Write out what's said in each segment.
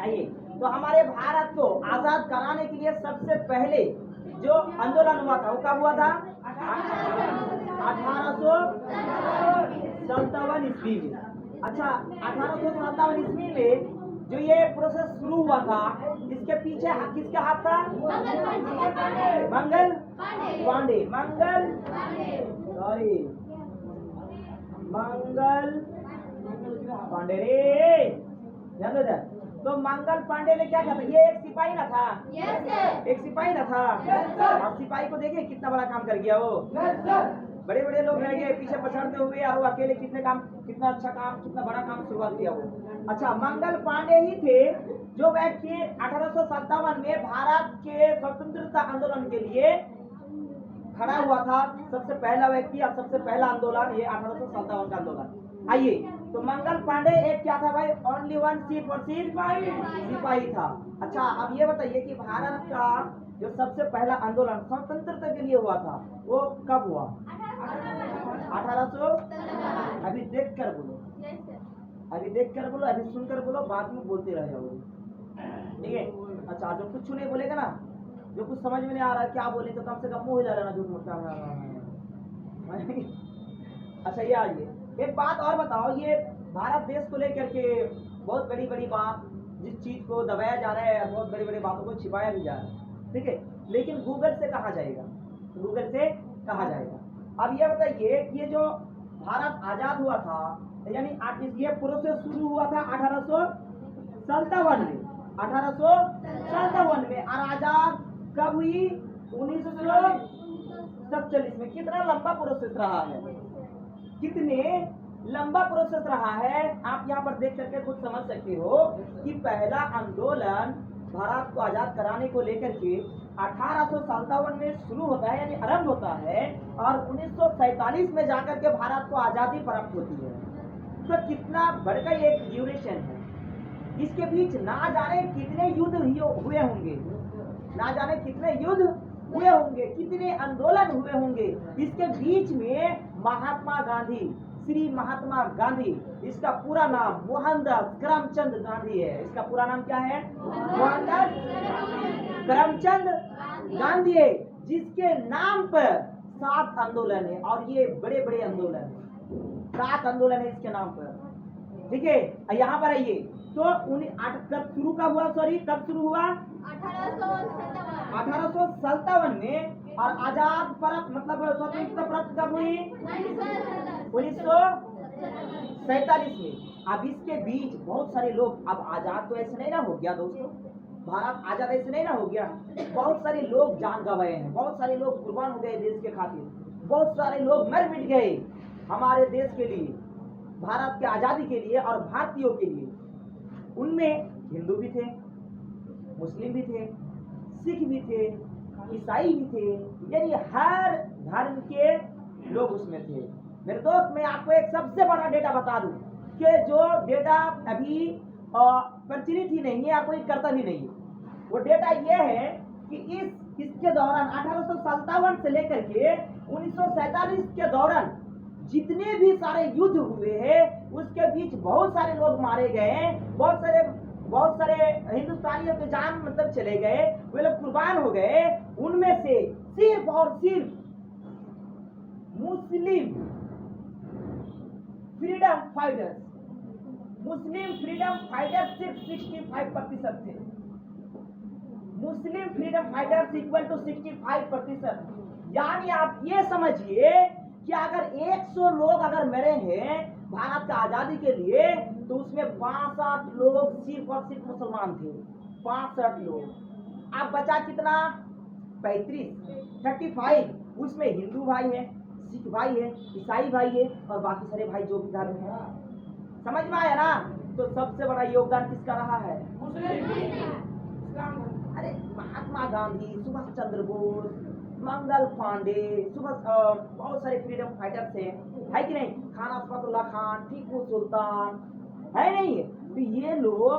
आइए, तो हमारे भारत को आजाद कराने के लिए सबसे पहले जो आंदोलन हुआ था वो कब हुआ था? 1857 ईस्वी में। अच्छा, 1857 ईस्वी में जो ये प्रोसेस शुरू हुआ था, इसके पीछे किसका हाथ था? मंगल पांडे। मंगल पांडे रे, ध्यान दे। तो मंगल पांडे ने क्या किया? ये एक सिपाही ना था? एक सिपाही ना था? और सिपाही को देखिए कितना बड़ा काम कर गया वो। बड़े बड़े लोग रह गए पीछे पछाड़ते हुए, और वो अकेले कितना अच्छा काम, कितना बड़ा काम शुरुआत किया वो। अच्छा, मंगल पांडे ही थे जो व्यक्ति 1857 में भारत के स्वतंत्रता आंदोलन के लिए खड़ा हुआ था। सबसे पहला व्यक्ति और सबसे पहला आंदोलन ये 1857 का आंदोलन। आइए, तो मंगल पांडे एक क्या था भाई? ओनली वन सिपाही था। अच्छा, अब ये बताइए कि भारत का जो सबसे पहला आंदोलन स्वतंत्रता के लिए हुआ था वो कब हुआ? 1800। अभी देख कर बोलो, अभी सुनकर बोलो, बाद में बोलते रह जाओगे, ठीक है? अच्छा, जो कुछ नहीं बोलेगा ना, जो कुछ समझ में नहीं आ रहा है क्या बोले, तो कम से कम मुंह हिला लेना, झूठ मत बोलना। अच्छा, ये आइए एक बात और बताओ, ये भारत देश को लेकर के बहुत बड़ी बड़ी बात, जिस चीज को दबाया जा रहा है, बहुत बड़ी बड़ी बातों को छिपाया भी जा रहा है, ठीक है? लेकिन गूगल से कहा जाएगा, अब ये बताइए कि ये जो भारत आजाद हुआ था, यानी ये प्रोसेस शुरू हुआ था 1857 में, और आजाद कब हुई? 1947 में। कितना लंबा प्रोसेस रहा है, कितने लंबा प्रोसेस रहा है, आप यहाँ पर देख करके खुद समझ सकते हो कि पहला आंदोलन भारत को आजाद कराने को लेकर के 1857 में शुरू होता है, यानी आरंभ होता है, और 1947 में जाकर के भारत को आजादी प्राप्त होती है। तो कितना बढ़कर एक ड्यूरेशन है, इसके बीच ना जाने कितने युद्ध हुए होंगे, कितने आंदोलन हुए होंगे। इसके बीच में श्री महात्मा गांधी, इसका पूरा नाम मोहनदास करमचंद गांधी है। इसका पूरा नाम क्या है? मोहनदास करमचंद गांधी है, जिसके नाम पर 7 आंदोलन है, और ये बड़े बड़े आंदोलन, 7 आंदोलन है इसके नाम पर, ठीक है? यहाँ पर आइए, तो कब शुरू हुआ? 1857 में। और आजाद प्राप्त मतलब स्वतंत्रता प्राप्त कब हुई? 1947 में। अब इसके बीच बहुत सारे लोग, अब आजाद तो ऐसे नहीं ना हो गया दोस्तों, भारत आजाद ऐसे नहीं ना हो गया, बहुत सारे लोग जान गंवाए हैं, बहुत सारे लोग कुर्बान हो गए देश के खातिर, बहुत सारे लोग मर मिट गए हमारे देश के लिए, भारत के आजादी के लिए और भारतीयों के लिए। उनमें हिंदू भी थे, मुस्लिम भी थे, सिख भी थे, ईसाई भी थे, यानी हर धर्म के लोग उसमें थे। मेरे दोस्त, मैं आपको एक सबसे बड़ा डेटा बता दूं कि जो डेटा अभी प्रचलित ही नहीं है या कोई करता भी नहीं है, वो डेटा ये है कि इसके दौरान 1857 से लेकर के 1947 के दौरान जितने भी सारे युद्ध हुए हैं, उसके बीच बहुत सारे लोग मारे गए, बहुत सारे हिंदुस्तानियों के जान मतलब चले गए, वे लोग कुर्बान हो गए। उनमें से सिर्फ और सिर्फ मुस्लिम फ्रीडम फाइटर्स सिर्फ 65% थे। मुस्लिम फ्रीडम फाइटर्स इक्वल टू 65%। यानी आप ये समझिए कि अगर 100 लोग अगर मरे हैं भारत का आजादी के लिए, तो उसमें 62 लोग सिर्फ और सिर्फ मुसलमान थे, 62 लोग। अब बचा कितना? 35। उसमें हिंदू भाई है, सिख भाई है, ईसाई भाई है, और बाकी सारे भाई जो भी धर्म है। समझ में आया ना? तो सबसे बड़ा योगदान किसका रहा है? अरे महात्मा गांधी, सुभाष चंद्र बोस, मंगल पांडे, बहुत सारे फ्रीडम फाइटर थे, है कि नहीं? खान अशफाकुल्लाह खान, टीपू सुल्तान, है नहीं? तो ये लोग,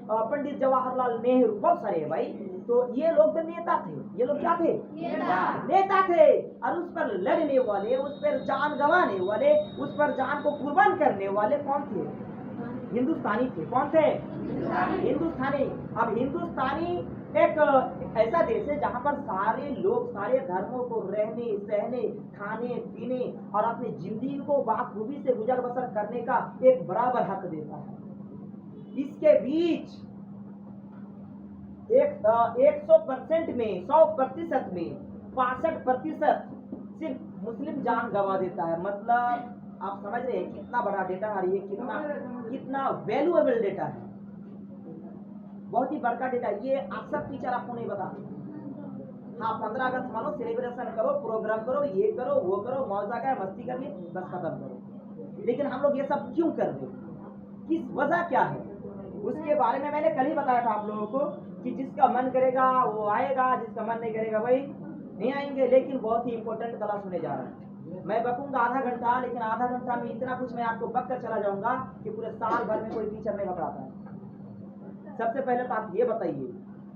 पंडित जवाहरलाल नेहरू, बहुत सारे है भाई। तो ये लोग तो नेता थे, ये लोग क्या थे? नेता थे। और उस पर लड़ने वाले, उस पर जान गंवाने वाले, उस पर जान को कुर्बान करने वाले कौन थे? हिंदुस्तानी थे। कौन थे? हिंदुस्तानी। अब हिंदुस्तानी एक ऐसा देश है जहां पर सारे लोग सारे धर्मों को रहने सहने खाने पीने और अपनी जिंदगी को बाखूबी से गुजर बसर करने का एक बराबर हक देता है। इसके बीच 100% में 100% में 65% सिर्फ मुस्लिम जान गंवा देता है। मतलब आप समझ रहे हैं कितना बड़ा डेटा है ये, कितना वैल्यूएबल डेटा है, बहुत ही बड़का डेटा। ये अक्सर टीचर आपको नहीं बताते। हाँ 15 अगस्त मानो सेलिब्रेशन करो, प्रोग्राम करो, ये करो वो करो, मौजा का मस्ती कर ली, बस खत्म करो। लेकिन हम लोग ये सब क्यों कर रहे, किस वजह क्या है, उसके बारे में मैंने कल ही बताया था आप लोगों को कि जिसका मन करेगा वो आएगा, जिसका मन नहीं करेगा भाई नहीं आएंगे। लेकिन बहुत ही इंपॉर्टेंट क्लास होने जा रहा है। मैं बकूंगा आधा घंटा, लेकिन आधा घंटा में इतना कुछ मैं आपको बक कर चला जाऊंगा कि पूरे साल भर में कोई टीचर नहीं पढ़ाता है। सबसे पहले तो आप ये बताइए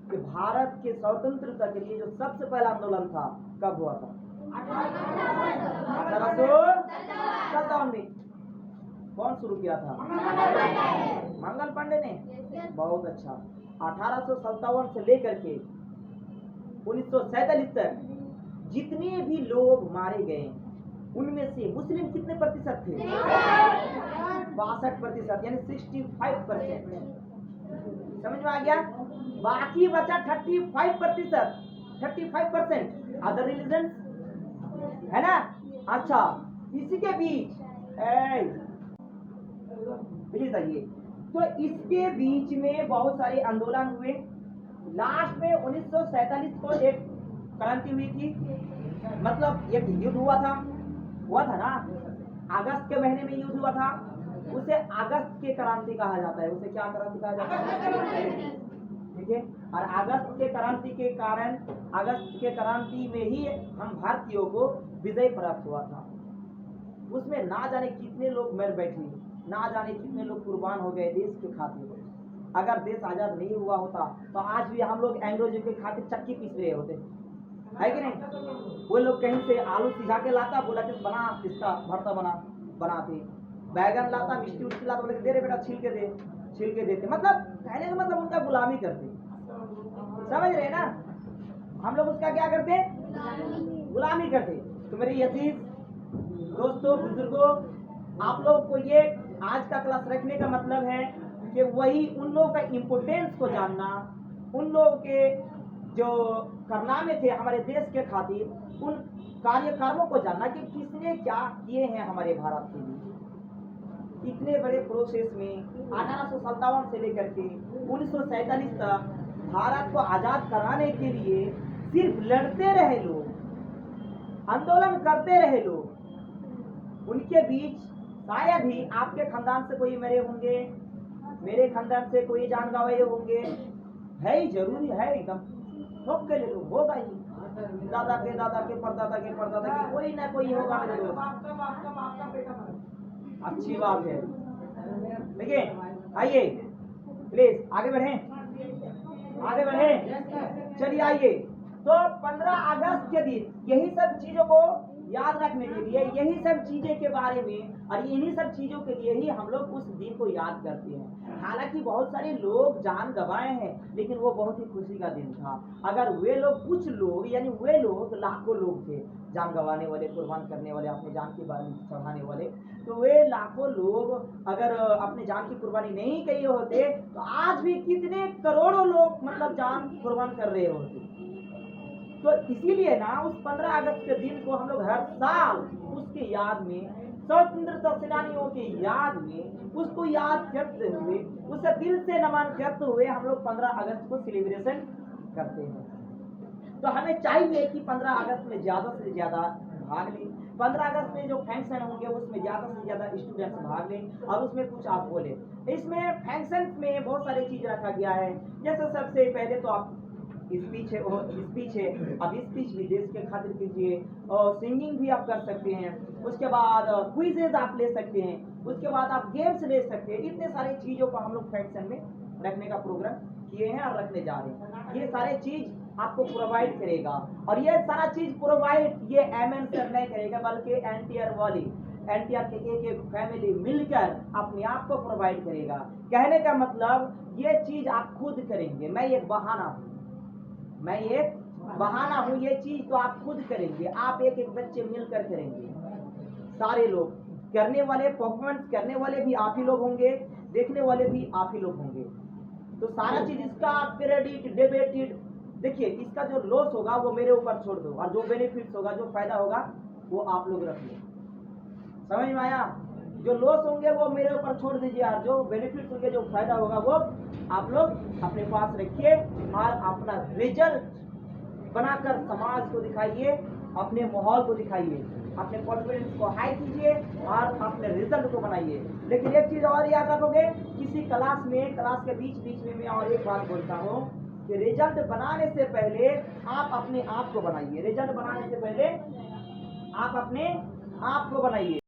कि भारत के स्वतंत्रता के लिए जो सबसे पहला आंदोलन था कब हुआ था? 1857 में। कौन शुरू किया था? मंगल पांडे ने। बहुत अच्छा। 1857 से लेकर के 1947 तक जितने भी लोग मारे गए उनमें से मुस्लिम कितने प्रतिशत थे? 62%, यानी 65%। समझ में आ गया? बाकी बचा 35%। अदर रिलीजन है ना। अच्छा, इसी के बीच प्लीज आइए। तो इसके बीच में बहुत सारे आंदोलन हुए। लास्ट में 1947 को एक क्रांति हुई थी, मतलब एक युद्ध हुआ था ना, अगस्त के महीने में युद्ध हुआ था। उसे अगस्त के क्रांति कहा जाता है। उसे क्या क्रांति कहा जाता है? ठीक है। और अगस्त के क्रांति के कारण, अगस्त के क्रांति में ही हम भारतीयों को विजय प्राप्त हुआ था। उसमें ना जाने कितने लोग मर बैठे, ना जाने कितने लोग कुर्बान हो गए देश के खातिर। अगर देश आजाद नहीं हुआ होता तो आज भी हम लोग अंग्रेजों के खातिर चक्की पीस रहे होते, है कि नहीं? वो लोग कहीं से आलू सिझा के लाता, बोला कि बना इसका भरता बनाते। बैगन लाता, मिष्टी उष्टी लाता, बोले दे रे बेटा छिल के देते। मतलब कहने का मतलब उनका गुलामी करते। समझ रहे ना? हम लोग उसका क्या करते? गुलामी करते। तो मेरे अजीज दोस्तों बुजुर्गों, आप लोग को ये आज का क्लास रखने का मतलब है कि वही उन लोगों का इम्पोर्टेंस को जानना, उन लोगों के जो कारनामे थे हमारे देश के खातिर, उन कार्यक्रमों को जानना कि किसने क्या किए हैं हमारे भारत के लिए। इतने बड़े प्रोसेस में 1857 से लेकर के 1947 तक भारत को आजाद कराने के लिए सिर्फ लड़ते रहे लोग, आंदोलन करते रहे लोग। उनके बीच शायद ही आपके खानदान से कोई मरे होंगे, मेरे खानदान से कोई जान गंवाए होंगे, है ही, जरूरी है, एकदम ठोक के ले लो, होगा ही। दादा के परदादा के कोई ना कोई होगा मेरे दोस्त। अच्छी बात है। देखिए आइए प्लीज आगे बढ़े। चलिए आइए। तो 15 अगस्त के दिन यही सब चीजों को याद रखने के लिए, यही सब चीजें के बारे में और इन्हीं सब चीजों के लिए ही हम लोग उस दिन को याद करते हैं। हालांकि बहुत सारे लोग जान गंवाए हैं, लेकिन वो बहुत ही खुशी का दिन था। अगर वे लोग, कुछ लोग, यानी वे लोग, लाखों लोग थे जान गंवाने वाले, कुर्बान करने वाले, अपने जान की बाली चढ़ाने वाले, तो वे लाखों लोग अगर अपने जान की कुर्बानी नहीं किए होते तो आज भी कितने करोड़ों लोग मतलब जान कुर्बान कर रहे होते। तो इसीलिए ना उस 15 अगस्त के दिन को हम लोग हर साल उसकी याद में, स्वतंत्रता सेनानियों की याद में, उसको याद करते हुए, उसे दिल से नमन करते हुए हम लोग 15 अगस्त को सेलिब्रेशन करते हैं। तो हमें चाहिए कि 15 अगस्त में ज्यादा से ज्यादा भाग लें। 15 अगस्त में जो फंक्शन होंगे उसमें ज्यादा से ज्यादा स्टूडेंट्स भाग लें और उसमें कुछ आप बोले। इसमें फंक्शन में बहुत सारी चीज रखा गया है। जैसे सबसे पहले तो आप स्पीच है, अब स्पीच भी देश के खातिर कीजिए, और सिंगिंग भी आप कर सकते हैं। उसके बाद क्विजेज आप ले सकते हैं, उसके बाद आप गेम्स ले सकते हैं। इतने सारे चीजों को हम लोग फंक्शन में रखने का प्रोग्राम किए हैं और रखने जा रहे हैं। ये सारे चीज आपको प्रोवाइड करेगा, और ये सारा चीज प्रोवाइड ये एमएन सर नहीं करेगा, बल्कि एनटीआर वाली एनटीआर के एक फैमिली मिलकर अपने आप को प्रोवाइड करेगा। कहने का मतलब ये चीज आप खुद करेंगे, मैं एक बहाना हूँ, ये चीज तो आप खुद करेंगे, आप एक एक बच्चे मिलकर करेंगे। सारे लोग करने वाले, परफॉर्मेंस करने वाले भी आप ही लोग होंगे, देखने वाले भी आप ही लोग होंगे। तो सारा चीज इसका क्रेडिट डेबिटेड, देखिए इसका जो लॉस होगा वो मेरे ऊपर छोड़ दो, और जो बेनिफिट्स होगा, जो फायदा होगा वो आप लोग रख लो। समझ में आया? जो लॉस होंगे वो मेरे ऊपर छोड़ दीजिए, और जो बेनिफिट्स होंगे, जो फायदा होगा वो आप लोग अपने पास रखिए, और अपना रिजल्ट बनाकर समाज को दिखाइए, अपने माहौल को दिखाइए, अपने कॉन्फिडेंस को हाई कीजिए और अपने रिजल्ट को बनाइए। लेकिन एक चीज और याद रखोगे, किसी क्लास के बीच में मैं और एक बात बोलता हूँ कि रिजल्ट बनाने से पहले आप अपने आप को बनाइए। रिजल्ट बनाने से पहले आप अपने आप को बनाइए।